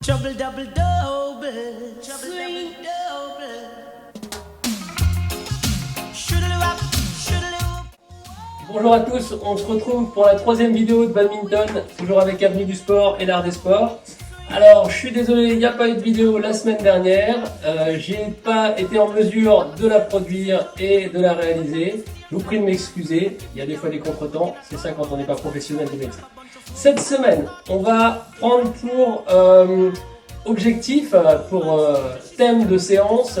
Trouble double double, sweet double. Shoodle-wop, shoodle-wop. Bonjour à tous, on se retrouve pour la troisième vidéo de badminton, toujours avec Avenue du Sport et l'Art des Sports. Alors, je suis désolé, il n'y a pas eu de vidéo la semaine dernière, j'ai pas été en mesure de la produire et de la réaliser. Je vous prie de m'excuser, il y a des fois des contretemps, c'est ça quand on n'est pas professionnel de médecin. Cette semaine, on va prendre pour objectif, pour thème de séance,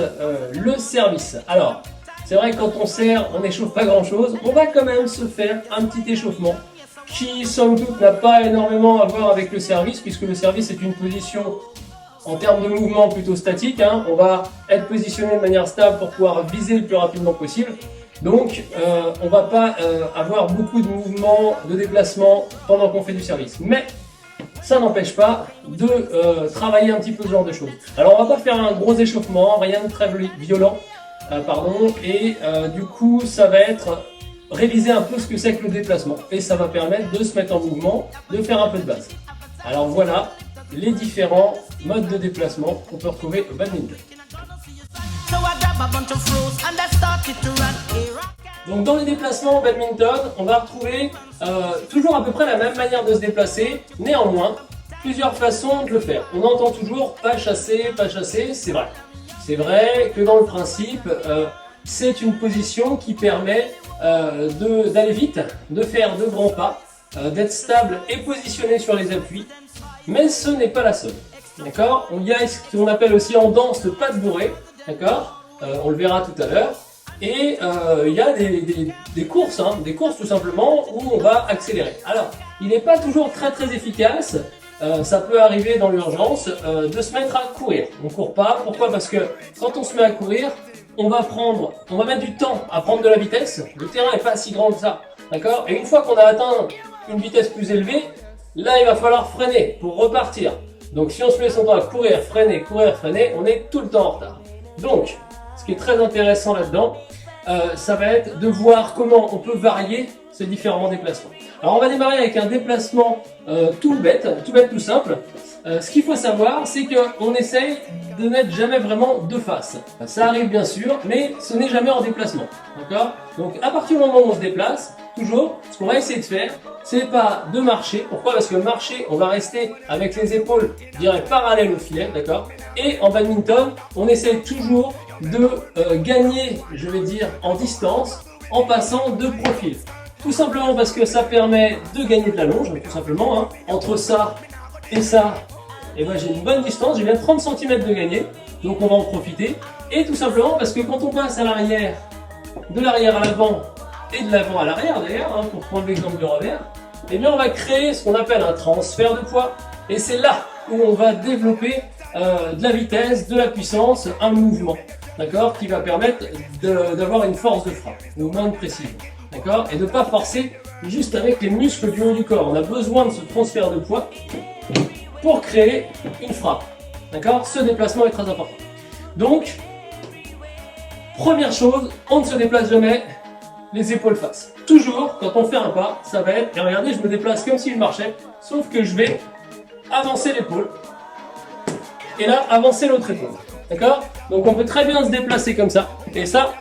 le service. Alors, c'est vrai que quand on sert, on n'échauffe pas grand chose, on va quand même se faire un petit échauffement qui, somme toute, n'a pas énormément à voir avec le service, puisque le service est une position en termes de mouvement plutôt statique, hein. On va être positionné de manière stable pour pouvoir viser le plus rapidement possible. Donc, on va pas avoir beaucoup de mouvements, de déplacements pendant qu'on fait du service. Mais ça n'empêche pas de travailler un petit peu ce genre de choses. Alors, on va pas faire un gros échauffement, rien de très violent, et du coup, ça va être réviser un peu ce que c'est que le déplacement. Et ça va permettre de se mettre en mouvement, de faire un peu de base. Alors voilà les différents modes de déplacement qu'on peut retrouver au badminton. So I grab a bunch of froze and I started to run a rock. Donc dans les déplacements au badminton, on va retrouver toujours à peu près la même manière de se déplacer, néanmoins, plusieurs façons de le faire. On entend toujours pas chasser, c'est vrai. C'est vrai que dans le principe, c'est une position qui permet d'aller vite, de faire de grands pas, d'être stable et positionné sur les appuis, mais ce n'est pas la seule. D'accord ? Il y a ce qu'on appelle aussi en danse le pas de bourrée, d'accord ? On le verra tout à l'heure. Et il y a des courses, hein, des courses tout simplement où on va accélérer. Alors, il n'est pas toujours très efficace, ça peut arriver dans l'urgence de se mettre à courir. On ne court pas, pourquoi ? Parce que quand on se met à courir, on va mettre du temps à prendre de la vitesse, le terrain n'est pas si grand que ça, d'accord ? Et une fois qu'on a atteint une vitesse plus élevée, là il va falloir freiner pour repartir. Donc si on se met son temps à courir, freiner, on est tout le temps en retard. Donc, ce qui est très intéressant là-dedans, ça va être de voir comment on peut varier ces différents déplacements. Alors on va démarrer avec un déplacement tout bête, tout simple. Ce qu'il faut savoir, c'est qu'on essaye de n'être jamais vraiment de face. Ça arrive bien sûr, mais ce n'est jamais en déplacement. D'accord ? Donc à partir du moment où on se déplace, toujours, ce qu'on va essayer de faire, c'est pas de marcher. Pourquoi ? Parce que marcher, on va rester avec les épaules, je dirais, parallèles au filet, d'accord ? Et en badminton, on essaye toujours de gagner, je vais dire, en distance, en passant de profil. Tout simplement parce que ça permet de gagner de la longe, tout simplement, hein. Entre ça et ça, et ben j'ai une bonne distance, j'ai bien 30 cm de gagner, donc on va en profiter. Et tout simplement parce que quand on passe à l'arrière, de l'arrière à l'avant, et de l'avant à l'arrière d'ailleurs, hein, pour prendre l'exemple de revers, eh bien on va créer ce qu'on appelle un transfert de poids, et c'est là où on va développer de la vitesse, de la puissance, un mouvement, d'accord, qui va permettre d'avoir une force de frappe, ou moins de précision, d'accord, et de ne pas forcer juste avec les muscles du haut du corps. On a besoin de ce transfert de poids pour créer une frappe, d'accord. Ce déplacement est très important. Donc, première chose, on ne se déplace jamais les épaules face. Toujours, quand on fait un pas, ça va être, et regardez, je me déplace comme si je marchais, sauf que je vais avancer l'épaule, et là, avancer l'autre épaule, d'accord. Donc on peut très bien se déplacer comme ça, et ça,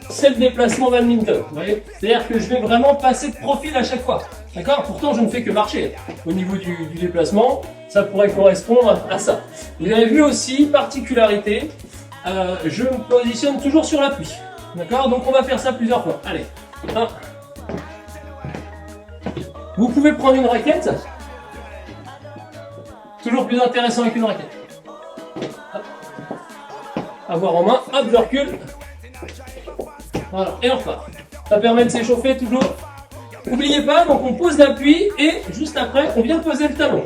c'est le déplacement badminton, vous voyez. C'est-à-dire que je vais vraiment passer de profil à chaque fois, d'accord. Pourtant, je ne fais que marcher. Au niveau du déplacement, ça pourrait correspondre à ça. Vous avez vu aussi, particularité, je me positionne toujours sur l'appui, d'accord. Donc on va faire ça plusieurs fois. Allez, 1. Vous pouvez prendre une raquette, toujours plus intéressant avec une raquette. Avoir en main, hop, je recule. Voilà, et on repart. Ça permet de s'échauffer toujours. N'oubliez pas, donc on pose l'appui et juste après, on vient poser le talon.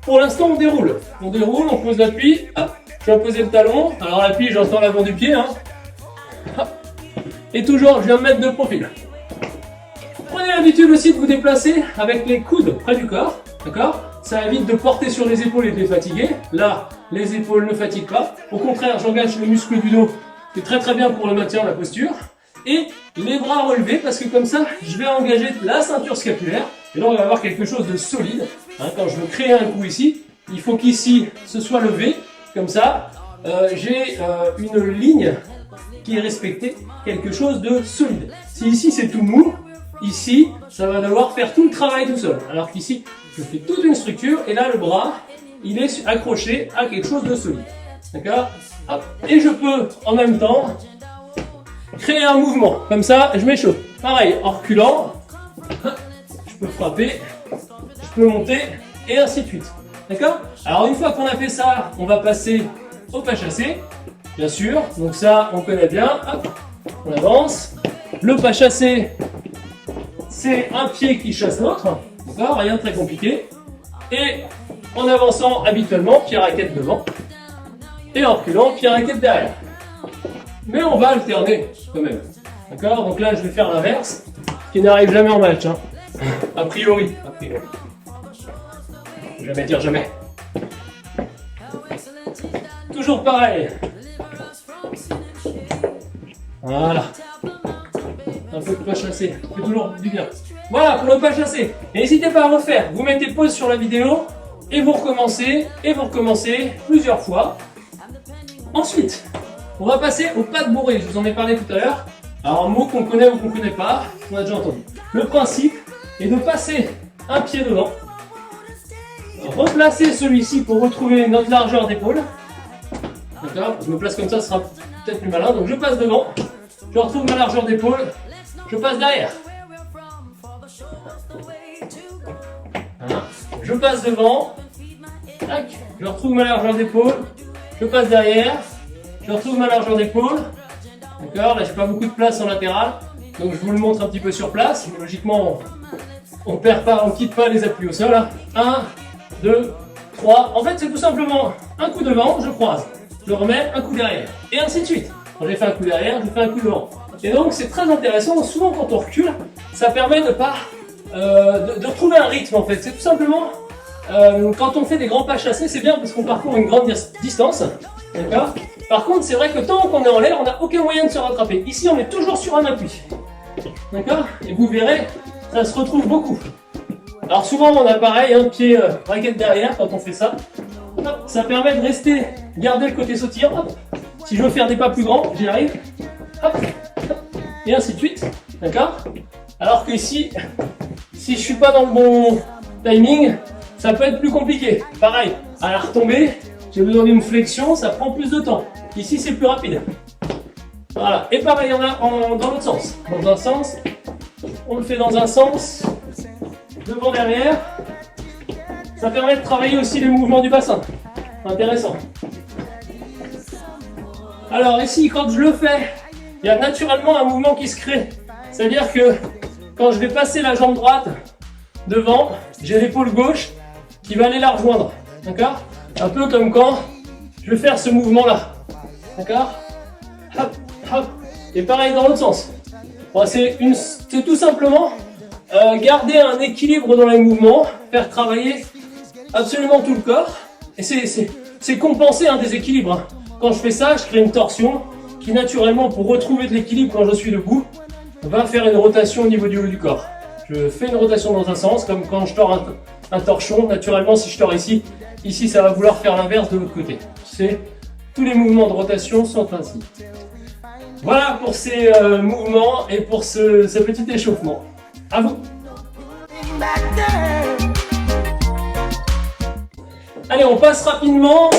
Pour l'instant, on déroule. On pose l'appui, hop, je viens poser le talon. Alors l'appui, j'entends l'avant du pied, hein. Hop. Et toujours, je viens me mettre de profil. Prenez l'habitude aussi de vous déplacer avec les coudes près du corps, d'accord. Ça évite de porter sur les épaules et de les fatiguer. Là, les épaules ne fatiguent pas. Au contraire, j'engage le muscle du dos. C'est très bien pour le maintien de la posture. Et les bras relevés, parce que comme ça, je vais engager la ceinture scapulaire. Et là, on va avoir quelque chose de solide. Hein, quand je veux créer un coup ici, il faut qu'ici ce soit levé, comme ça, j'ai une ligne qui est respectée, quelque chose de solide. Si ici c'est tout mou, ici ça va devoir faire tout le travail tout seul. Alors qu'ici, je fais toute une structure et là le bras, il est accroché à quelque chose de solide. D'accord? Et je peux en même temps créer un mouvement. Comme ça, je m'échauffe. Pareil, en reculant, je peux frapper, je peux monter et ainsi de suite. D'accord? Alors une fois qu'on a fait ça, on va passer au pas chassé. Bien sûr, donc ça on connaît bien. Hop, on avance. Le pas chassé, c'est un pied qui chasse l'autre. D'accord? Rien de très compliqué. Et en avançant habituellement, pied raquette devant. Et en reculant, pied raquette derrière. Mais on va alterner quand même. D'accord? Donc là, je vais faire l'inverse, qui n'arrive jamais en match. Hein. A priori. A priori. Jamais dire jamais. Toujours pareil. Voilà. Un peu de pas chassé. C'est toujours du bien. Voilà pour le pas chassé. N'hésitez pas à refaire. Vous mettez pause sur la vidéo et vous recommencez plusieurs fois. Ensuite, on va passer au pas de bourré. Je vous en ai parlé tout à l'heure. Alors un mot qu'on connaît ou qu'on ne connaît pas, on a déjà entendu. Le principe est de passer un pied devant. Replacer celui-ci pour retrouver notre largeur d'épaule. D'accord? Je me place comme ça, ce sera peut-être plus malin. Donc je passe devant, je retrouve ma largeur d'épaule, je passe derrière. Voilà. Je passe devant, tac, je retrouve ma largeur d'épaule, je passe derrière, je retrouve ma largeur d'épaule. D'accord? Là j'ai pas beaucoup de place en latéral, donc je vous le montre un petit peu sur place. Mais logiquement, on perd pas, on quitte pas les appuis au sol. 1, 2, 3. En fait, c'est tout simplement un coup devant, je croise. Je remets un coup derrière. Et ainsi de suite. Quand j'ai fait un coup derrière, je fais un coup devant. Et donc, c'est très intéressant. Souvent, quand on recule, ça permet de pas de retrouver un rythme, en fait. C'est tout simplement, quand on fait des grands pas chassés, c'est bien parce qu'on parcourt une grande distance. D'accord? Par contre, c'est vrai que tant qu'on est en l'air, on n'a aucun moyen de se rattraper. Ici, on est toujours sur un appui. D'accord? Et vous verrez, ça se retrouve beaucoup. Alors souvent on a pareil, un pied raquette derrière quand on fait ça. Hop, ça permet de rester, garder le côté sautillant. Hop. Si je veux faire des pas plus grands, j'y arrive. Hop, hop, et ainsi de suite. D'accord? Alors que ici, si je suis pas dans le bon timing, ça peut être plus compliqué. Pareil, à la retombée, j'ai besoin d'une flexion, ça prend plus de temps. Ici c'est plus rapide. Voilà, et pareil, il y en a dans l'autre sens. Dans un sens, on le fait dans un sens. Devant, derrière, ça permet de travailler aussi les mouvements du bassin. Intéressant. Alors ici, quand je le fais, il y a naturellement un mouvement qui se crée. C'est-à-dire que quand je vais passer la jambe droite devant, j'ai l'épaule gauche qui va aller la rejoindre. D'accord? Un peu comme quand je vais faire ce mouvement-là. D'accord? Hop, hop. Et pareil dans l'autre sens. Bon, c'est tout simplement garder un équilibre dans les mouvements, faire travailler absolument tout le corps. Et c'est compenser un déséquilibre. Hein. Quand je fais ça, je crée une torsion qui naturellement, pour retrouver de l'équilibre quand je suis debout, va faire une rotation au niveau du haut du corps. Je fais une rotation dans un sens, comme quand je tords un torchon. Naturellement, si je tords ici, ça va vouloir faire l'inverse de l'autre côté. Tous les mouvements de rotation sont ainsi. Voilà pour ces mouvements et pour ce petit échauffement. À vous. Allez, on passe rapidement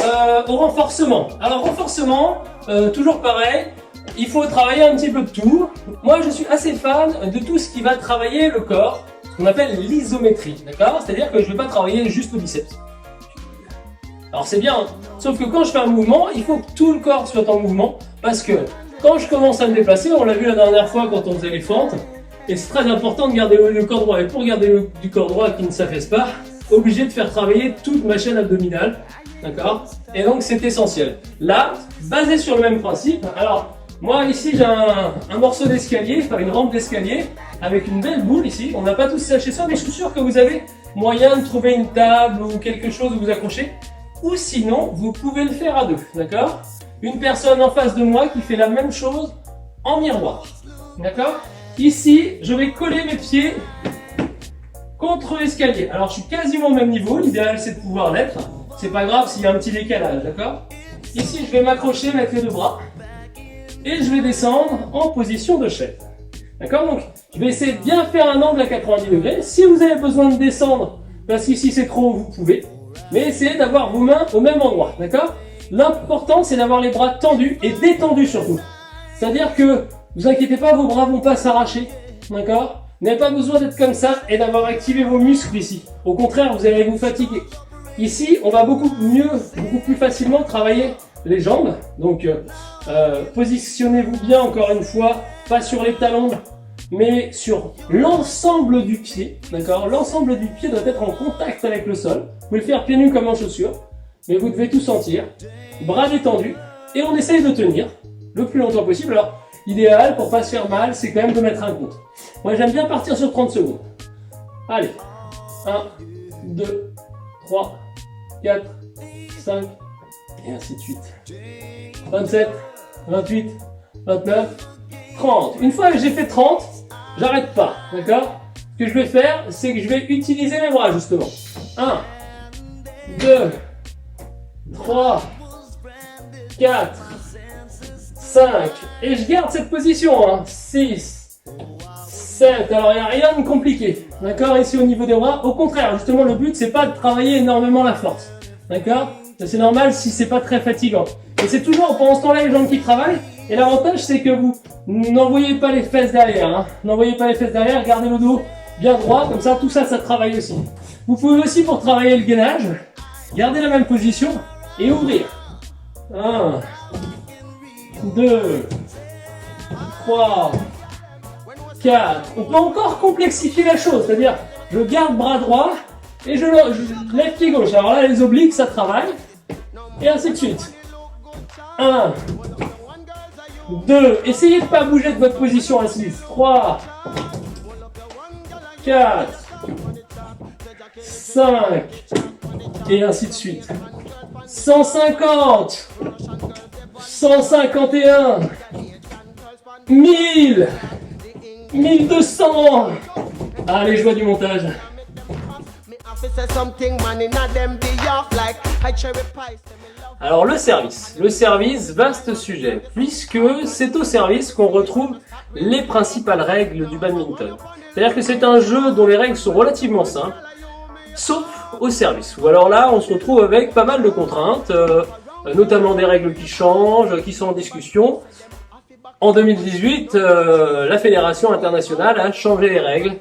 au renforcement. Alors, renforcement, toujours pareil, il faut travailler un petit peu de tout. Moi, je suis assez fan de tout ce qui va travailler le corps, ce qu'on appelle l'isométrie, d'accord? C'est-à-dire que je ne vais pas travailler juste le biceps. Alors, c'est bien, sauf que quand je fais un mouvement, il faut que tout le corps soit en mouvement, parce que quand je commence à me déplacer, on l'a vu la dernière fois quand on faisait les fentes, et c'est très important de garder le corps droit. Et pour garder du corps droit qui ne s'affaisse pas, obligé de faire travailler toute ma chaîne abdominale. D'accord? Et donc c'est essentiel. Là, basé sur le même principe, alors moi ici j'ai un morceau d'escalier, enfin une rampe d'escalier, avec une belle boule ici. On n'a pas tous ça chez soi, mais je suis sûr que vous avez moyen de trouver une table ou quelque chose où vous accrochez. Ou sinon, vous pouvez le faire à deux. D'accord? Une personne en face de moi qui fait la même chose en miroir. D'accord? Ici, je vais coller mes pieds contre l'escalier. Alors, je suis quasiment au même niveau. L'idéal, c'est de pouvoir l'être. C'est pas grave s'il y a un petit décalage, d'accord? Ici, je vais m'accrocher, mettre les deux bras. Et je vais descendre en position de chaise. D'accord? Donc, je vais essayer de bien faire un angle à 90 degrés. Si vous avez besoin de descendre, parce qu'ici c'est trop haut, vous pouvez. Mais essayez d'avoir vos mains au même endroit. D'accord? L'important, c'est d'avoir les bras tendus et détendus surtout. C'est-à-dire que, vous inquiétez pas, vos bras vont pas s'arracher. D'accord? Vous n'avez pas besoin d'être comme ça et d'avoir activé vos muscles ici. Au contraire, vous allez vous fatiguer. Ici, on va beaucoup plus facilement travailler les jambes. Donc, positionnez-vous bien encore une fois, pas sur les talons, mais sur l'ensemble du pied. D'accord? L'ensemble du pied doit être en contact avec le sol. Vous pouvez le faire pieds nus comme en chaussures, mais vous devez tout sentir. Bras détendus, et on essaye de tenir le plus longtemps possible. Alors, l'idéal pour pas se faire mal, c'est quand même de mettre un compte. Moi, j'aime bien partir sur 30 secondes. Allez, 1, 2, 3, 4, 5, et ainsi de suite. 27, 28, 29, 30. Une fois que j'ai fait 30, j'arrête pas, d'accord? Ce que je vais faire, c'est que je vais utiliser mes bras, justement. 1, 2, 3, 4, 5, et je garde cette position, hein. 6, 7, alors il n'y a rien de compliqué, d'accord, ici au niveau des bras. Au contraire, justement, le but, c'est pas de travailler énormément la force, d'accord? C'est normal si c'est pas très fatigant. Et c'est toujours pendant ce temps-là les jambes qui travaillent, et l'avantage, c'est que vous n'envoyez pas les fesses derrière, hein. N'envoyez pas les fesses derrière, gardez le dos bien droit, comme ça, tout ça, ça travaille aussi. Vous pouvez aussi, pour travailler le gainage, garder la même position et ouvrir. 1, 2, 3, 4. On peut encore complexifier la chose, c'est-à-dire je garde bras droit et je lève pied gauche. Alors là, les obliques, ça travaille. Et ainsi de suite. 1, 2. Essayez de ne pas bouger de votre position assise. 3, 4, 5. Et ainsi de suite. 150. 151. 1000. 1200. Allez, je vois du montage. Alors le service, vaste sujet, puisque c'est au service qu'on retrouve les principales règles du badminton. C'est-à-dire que c'est un jeu dont les règles sont relativement simples, sauf au service. Ou alors là, on se retrouve avec pas mal de contraintes, notamment des règles qui changent, qui sont en discussion. En 2018, la Fédération internationale a changé les règles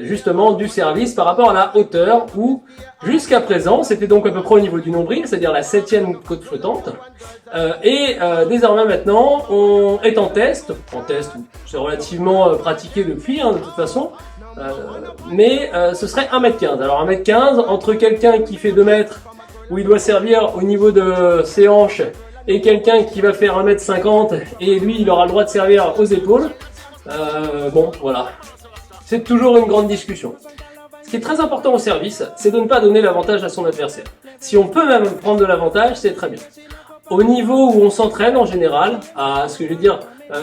justement du service par rapport à la hauteur où jusqu'à présent c'était donc à peu près au niveau du nombril, c'est-à-dire la 7e côte flottante, et désormais maintenant on est en test, c'est relativement pratiqué depuis de toute façon, mais ce serait 1m15. Alors 1m15 entre quelqu'un qui fait 2 mètres où il doit servir au niveau de ses hanches et quelqu'un qui va faire 1m50 et lui il aura le droit de servir aux épaules, bon voilà. C'est toujours une grande discussion. Ce qui est très important au service, c'est de ne pas donner l'avantage à son adversaire. Si on peut même prendre de l'avantage, c'est très bien. Au niveau où on s'entraîne en général, à ce que je veux dire,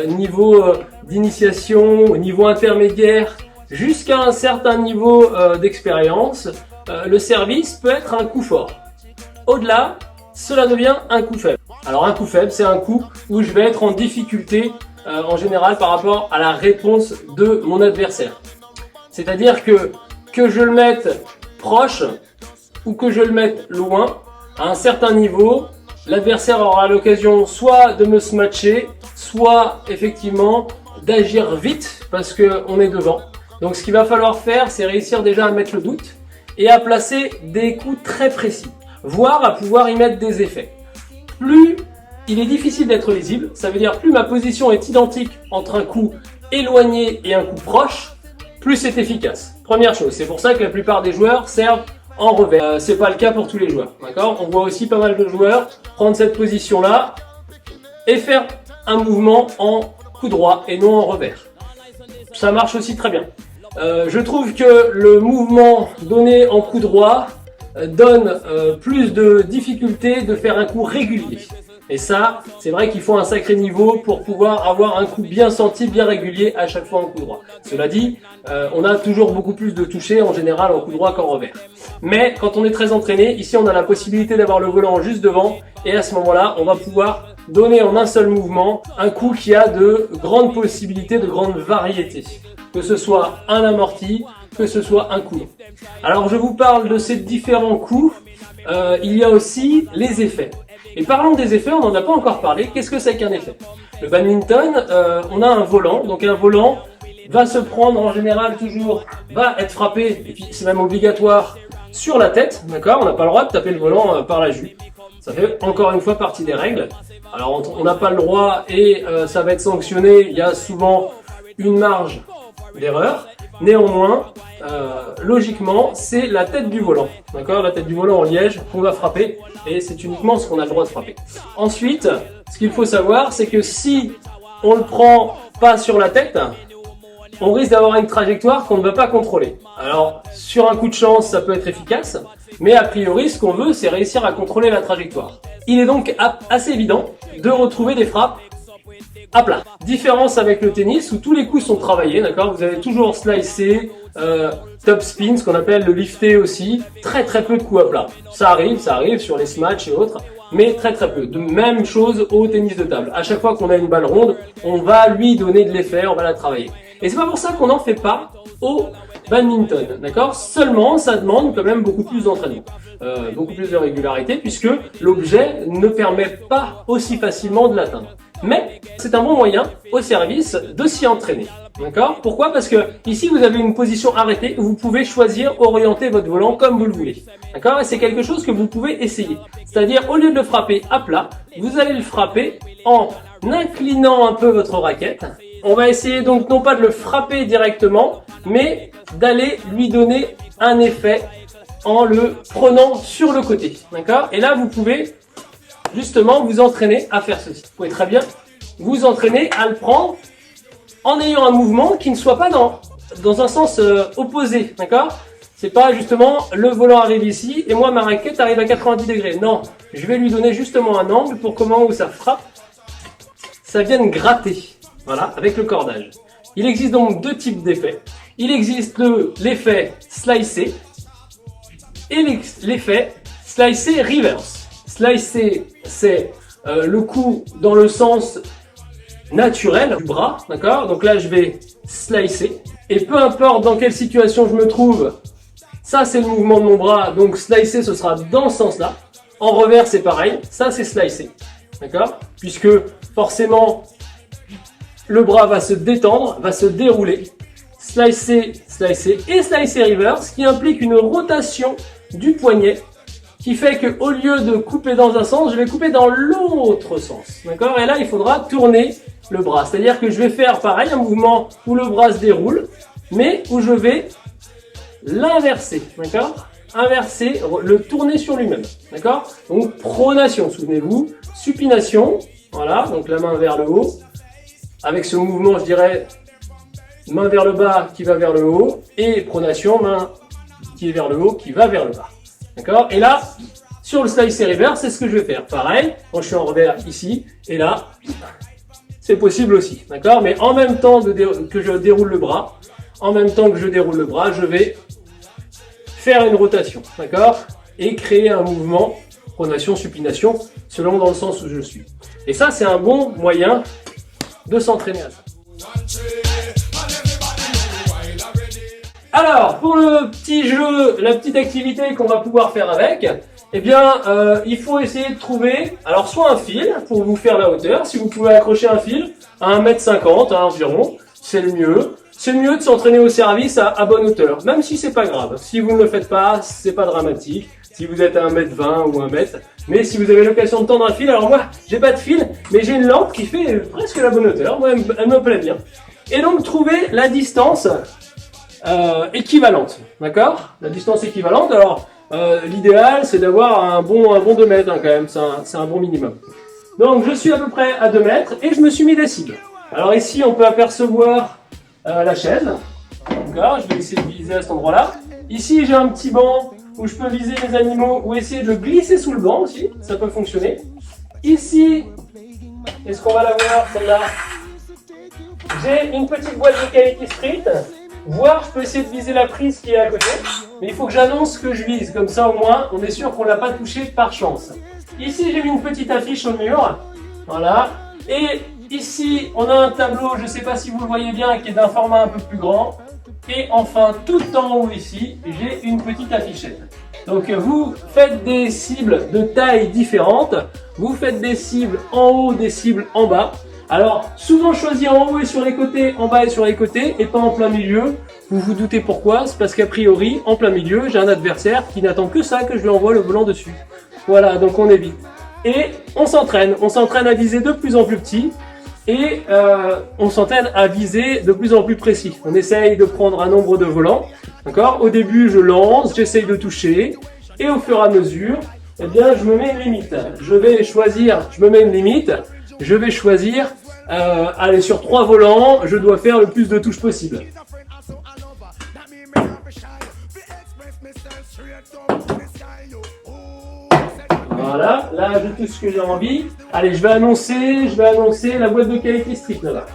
niveau d'initiation, au niveau intermédiaire, jusqu'à un certain niveau d'expérience, le service peut être un coup fort. Au-delà, cela devient un coup faible. Alors un coup faible, c'est un coup où je vais être en difficulté en général par rapport à la réponse de mon adversaire. C'est-à-dire que je le mette proche ou que je le mette loin, à un certain niveau, l'adversaire aura l'occasion soit de me smatcher, soit effectivement d'agir vite parce qu'on est devant. Donc ce qu'il va falloir faire, c'est réussir déjà à mettre le doute et à placer des coups très précis, voire à pouvoir y mettre des effets. Plus il est difficile d'être lisible, ça veut dire plus ma position est identique entre un coup éloigné et un coup proche, plus c'est efficace. Première chose, c'est pour ça que la plupart des joueurs servent en revers. C'est pas le cas pour tous les joueurs, d'accord? On voit aussi pas mal de joueurs prendre cette position-là et faire un mouvement en coup droit et non en revers. Ça marche aussi très bien. Je trouve que le mouvement donné en coup droit donne plus de difficulté de faire un coup régulier. Et ça, c'est vrai qu'il faut un sacré niveau pour pouvoir avoir un coup bien senti, bien régulier à chaque fois en coup droit. Cela dit, on a toujours beaucoup plus de toucher en général en coup droit qu'en revers. Mais quand on est très entraîné, ici on a la possibilité d'avoir le volant juste devant et à ce moment-là, on va pouvoir donner en un seul mouvement un coup qui a de grandes possibilités, de grandes variétés. Que ce soit un amorti, que ce soit un coup. Alors je vous parle de ces différents coups, il y a aussi les effets. Et parlons des effets, on n'en a pas encore parlé. Qu'est-ce que c'est qu'un effet? Le badminton, on a un volant. Donc un volant va se prendre en général toujours, va être frappé, et puis c'est même obligatoire, sur la tête. D'accord? On n'a pas le droit de taper le volant par la jupe. Ça fait encore une fois partie des règles. Alors on n'a pas le droit et ça va être sanctionné. Il y a souvent une marge d'erreur. Néanmoins, logiquement, c'est la tête du volant, d'accord? La tête du volant en liège qu'on va frapper et c'est uniquement ce qu'on a le droit de frapper. Ensuite, ce qu'il faut savoir, c'est que si on le prend pas sur la tête, on risque d'avoir une trajectoire qu'on ne va pas contrôler. Alors, sur un coup de chance, ça peut être efficace, mais a priori, ce qu'on veut, c'est réussir à contrôler la trajectoire. Il est donc assez évident de retrouver des frappes à plat. Différence avec le tennis où tous les coups sont travaillés, d'accord? Vous avez toujours slicé, top spin, ce qu'on appelle le lifté aussi, très peu de coups à plat. Ça arrive sur les smash et autres, mais très peu. De même chose au tennis de table. À chaque fois qu'on a une balle ronde, on va lui donner de l'effet, on va la travailler. Et c'est pas pour ça qu'on n'en fait pas au badminton, d'accord? Seulement, ça demande quand même beaucoup plus d'entraînement, beaucoup plus de régularité, puisque l'objet ne permet pas aussi facilement de l'atteindre. Mais c'est un bon moyen au service de s'y entraîner. D'accord? Pourquoi? Parce que ici vous avez une position arrêtée où vous pouvez choisir, orienter votre volant comme vous le voulez. D'accord? Et c'est quelque chose que vous pouvez essayer. C'est-à-dire, au lieu de le frapper à plat, vous allez le frapper en inclinant un peu votre raquette. On va essayer donc non pas de le frapper directement, mais d'aller lui donner un effet en le prenant sur le côté. D'accord? Et là, vous pouvez justement vous entraîner à faire ceci. Vous pouvez très bien vous entraîner à le prendre en ayant un mouvement qui ne soit pas dans un sens opposé, d'accord? C'est pas justement le volant arrive ici et moi ma raquette arrive à 90 degrés. Non, je vais lui donner justement un angle pour qu'au moment où ça frappe, ça vienne gratter, voilà, avec le cordage. Il existe donc deux types d'effets. Il existe l'effet slicé et l'effet slicé reverse. Slicer, c'est le coup dans le sens naturel du bras, d'accord? Donc là, je vais slicer. Et peu importe dans quelle situation je me trouve, ça, c'est le mouvement de mon bras. Donc slicer, ce sera dans ce sens-là. En revers, c'est pareil. Ça, c'est slicer, d'accord? Puisque forcément, le bras va se détendre, va se dérouler. Slicer, slicer et slicer reverse, qui implique une rotation du poignet qui fait qu'au lieu de couper dans un sens, je vais couper dans l'autre sens. D'accord? Et là, il faudra tourner le bras. C'est-à-dire que je vais faire pareil, un mouvement où le bras se déroule, mais où je vais l'inverser. D'accord? Inverser, le tourner sur lui-même. D'accord? Donc, pronation, souvenez-vous. Supination, voilà, donc la main vers le haut. Avec ce mouvement, je dirais, main vers le bas qui va vers le haut. Et pronation, main qui est vers le haut, qui va vers le bas. D'accord? Et là, sur le slicer reverse, c'est ce que je vais faire. Pareil, quand je suis en revers ici, et là, c'est possible aussi. D'accord? Mais en même temps que je déroule le bras, je vais faire une rotation. D'accord? Et créer un mouvement, pronation, supination, selon dans le sens où je suis. Et ça, c'est un bon moyen de s'entraîner à ça. Alors, pour le petit jeu, la petite activité qu'on va pouvoir faire avec, eh bien, il faut essayer de trouver, alors soit un fil pour vous faire la hauteur, si vous pouvez accrocher un fil à 1m50 environ, c'est le mieux. C'est mieux de s'entraîner au service à bonne hauteur, même si c'est pas grave. Si vous ne le faites pas, c'est pas dramatique. Si vous êtes à 1m20 ou 1m, mais si vous avez l'occasion de tendre un fil, alors moi, j'ai pas de fil, mais j'ai une lampe qui fait presque la bonne hauteur, moi, elle me plaît bien. Et donc, trouver la distance équivalente, d'accord? La distance équivalente, alors l'idéal c'est d'avoir un bon 2 mètres quand même, c'est un bon minimum. Donc je suis à peu près à 2 mètres et je me suis mis des cibles. Alors ici on peut apercevoir la chaise, d'accord? Je vais essayer de viser à cet endroit-là. Ici j'ai un petit banc où je peux viser les animaux ou essayer de glisser sous le banc aussi, ça peut fonctionner. Ici, est-ce qu'on va la voir celle-là? J'ai une petite boîte de Kaeki Street. Voire, je peux essayer de viser la prise qui est à côté. Mais il faut que j'annonce que je vise. Comme ça, au moins, on est sûr qu'on ne l'a pas touché par chance. Ici, j'ai mis une petite affiche au mur. Voilà. Et ici, on a un tableau, je ne sais pas si vous le voyez bien, qui est d'un format un peu plus grand. Et enfin, tout en haut ici, j'ai une petite affichette. Donc, vous faites des cibles de tailles différentes. Vous faites des cibles en haut, des cibles en bas. Alors, souvent choisi en haut et sur les côtés, en bas et sur les côtés, et pas en plein milieu. Vous vous doutez pourquoi? C'est parce qu'a priori, en plein milieu, j'ai un adversaire qui n'attend que ça, que je lui envoie le volant dessus. Voilà, donc on évite. Et on s'entraîne à viser de plus en plus petit, et on s'entraîne à viser de plus en plus précis. On essaye de prendre un nombre de volants, d'accord? Au début, je lance, j'essaye de toucher, et au fur et à mesure, eh bien, je me mets une limite. Je me mets une limite. Je vais choisir, allez, sur 3 volants, je dois faire le plus de touches possible. Voilà, là je touche ce que j'ai envie. Allez, je vais annoncer la boîte de Kaeki Street là-bas.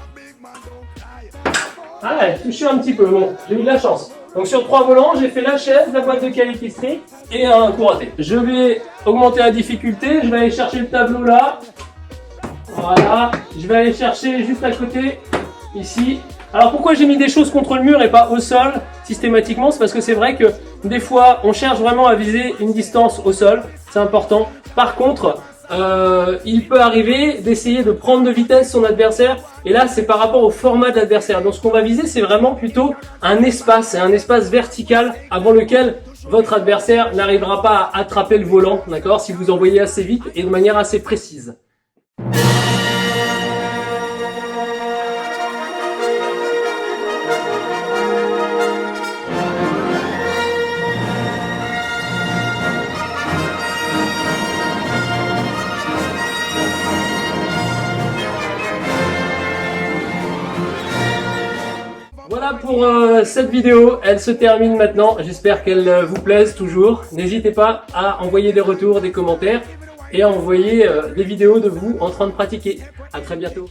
Ah ouais, touché un petit peu, bon, j'ai eu de la chance. Donc sur 3 volants, j'ai fait la chaise, la boîte de Kaeki Street et un coup raté. Je vais augmenter la difficulté, je vais aller chercher le tableau là. Voilà, je vais aller chercher juste à côté, ici. Alors pourquoi j'ai mis des choses contre le mur et pas au sol systématiquement? C'est parce que c'est vrai que des fois on cherche vraiment à viser une distance au sol, c'est important. Par contre, il peut arriver d'essayer de prendre de vitesse son adversaire, et là c'est par rapport au format de l'adversaire. Donc ce qu'on va viser, c'est vraiment plutôt un espace vertical avant lequel votre adversaire n'arrivera pas à attraper le volant, d'accord, si vous envoyez assez vite et de manière assez précise. Voilà pour cette vidéo, elle se termine maintenant, j'espère qu'elle vous plaise toujours. N'hésitez pas à envoyer des retours, des commentaires et à envoyer des vidéos de vous en train de pratiquer. À très bientôt.